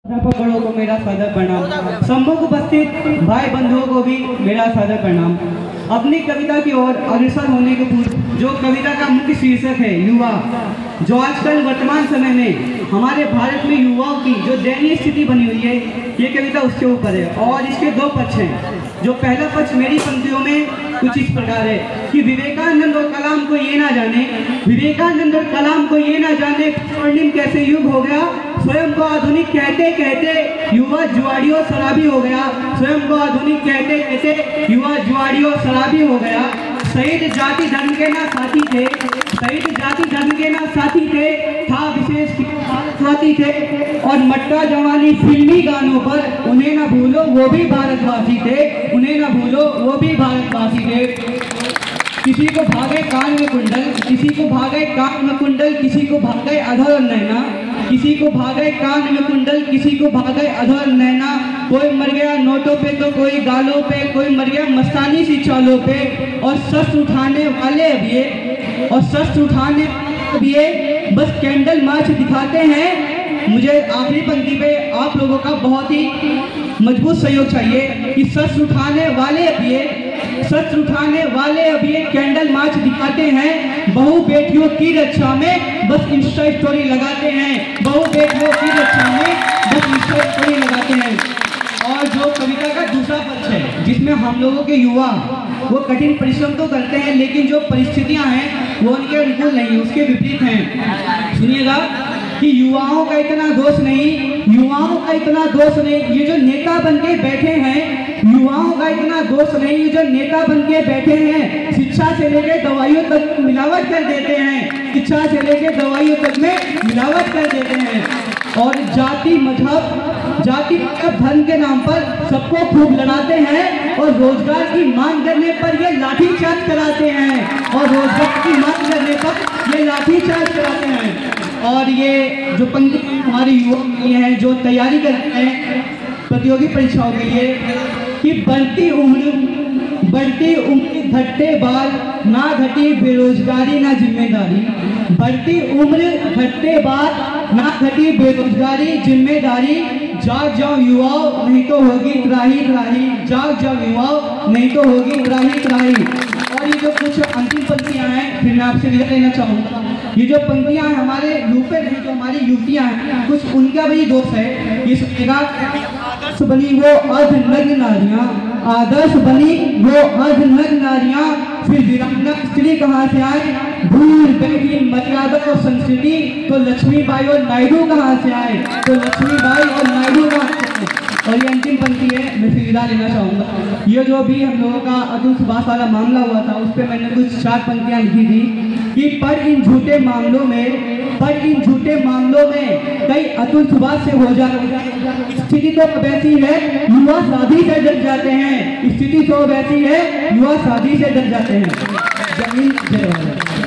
बड़ों को मेरा सादर प्रणाम, सम्मुख उपस्थित भाई बंधुओं को भी मेरा सादर प्रणाम। अपनी कविता की ओर अग्रसर होने के पूर्व जो कविता का मुख्य शीर्षक है युवा, जो आजकल वर्तमान समय में हमारे भारत में युवाओं की जो दयनीय स्थिति बनी हुई है, ये कविता उसके ऊपर है। और इसके दो पक्ष हैं। जो पहला पक्ष मेरी पंक्तियों में कुछ इस प्रकार है कि विवेकानंद और कलाम को ये ना जाने, विवेकानंद और कलाम को ये ना जाने स्वर्णिम कैसे युग हो गया, स्वयं को आधुनिक कहते कहते युवा जुआड़ी और शराबी हो गया, स्वयं को आधुनिक कहते कहते युवा जुआड़ी और शराबी हो गया। शहीद जाति धर्म के ना साथी थे, शहीद जाति धर्म के ना साथी थे, था विशेष साथी थे। और मट्टा जवानी फिल्मी गानों पर उन्हें ना भूलो वो भी भारतवासी थे, उन्हें ना भूलो वो भी भारतवासी थे। किसी को भागे कान में कुंडल, किसी को भागे कान में कुंडल, किसी को भागे अधर और नैना, किसी को भागे कान में कुंडल, किसी को भागे अधर नैना। कोई मर गया नोटों पे तो कोई गालों पे, कोई मर गया मस्तानी सी चालों पे। और शस्त्र उठाने वाले अब ये, और शस्त्र उठाने अब ये बस कैंडल मार्च दिखाते हैं। मुझे आखिरी पंक्ति पे आप लोगों का बहुत ही मजबूत सहयोग चाहिए कि शस्त्र उठाने वाले अब ये, शस्त्र उठाने वाले अब ये कैंडल मार्च दिखाते हैं। बहु बेटियों की रक्षा में बस इंस्टा स्टोरी लगाते हैं, बहु बेटियों की रक्षा में बस इंस्टा स्टोरी लगाते हैं। और जो कविता का दूसरा पक्ष है जिसमें हम लोगों के युवा वो कठिन परिश्रम तो करते हैं, लेकिन जो परिस्थितियां हैं वो उनके अनुकूल नहीं, उसके विपरीत हैं। सुनिएगा कि युवाओं का इतना दोष नहीं, युवाओं का इतना दोष नहीं, ये जो नेता बन के बैठे हैं, युवाओं का इतना दोष नहीं, ये जो नेता बन के बैठे हैं शिक्षा से लेकर दवाइयों तक मिलावट कर देते हैं, शिक्षा से लेकर दवाइयों तक में मिलावट कर देते हैं। और जाति मजहब धर्म के नाम पर सबको खूब लड़ाते हैं, और रोजगार की मांग करने पर ये लाठीचार्ज कराते हैं, और रोजगार की मांग करने पर ये लाठीचार्ज कराते हैं। और ये जो पंक्ति हमारे युवाओं के लिए हैं जो तैयारी कर रहे हैं प्रतियोगी परीक्षाओं के लिए, कि बढ़ती उम्र घटते बाल, ना घटी बेरोजगारी ना जिम्मेदारी। बढ़ती उम्र घटते बाल, ना घटी बेरोजगारी जिम्मेदारी। जाग जाओ युवाओं नहीं तो होगी त्राही त्राही, जाग जाओ युवाओं नहीं तो होगी त्राही त्राही। और ये जो कुछ अंतिम पंक्तियां हैं फिर मैं आपसे विदा लेना चाहूँगा। ये जो पंक्तियां हैं हमारे यूपी नहीं जो हमारी युवतियां हैं कुछ उनका भी दोष है। ये सुनेगा, आदर्श बनी वो अर्धनग्न नारियां, आदर्श बनी वो अर्धनग्न नारियां, फिर वीरांगना स्त्री कहाँ से आए, भूल बैठी मर्यादा और संस्कृति, तो लक्ष्मीबाई और नायडू कहाँ से आए, तो लक्ष्मीबाई और नायडू कहाँ से आए। और ये अंतिम पंक्ति है, मैं फिर विदा लेना चाहूँगा। ये जो भी हम लोगों का अतुल सुभाष वाला मामला हुआ था उस पर मैंने कुछ 4 पंक्तियाँ लिखी थी कि पर इन झूठे मामलों में कई अतुल सुभाष से हो जाए। स्थिति तो वैसी है युवा शादी से डर जाते हैं, स्थिति तो वैसी है युवा शादी से डर जाते हैं। जय हिंद, जय भारत।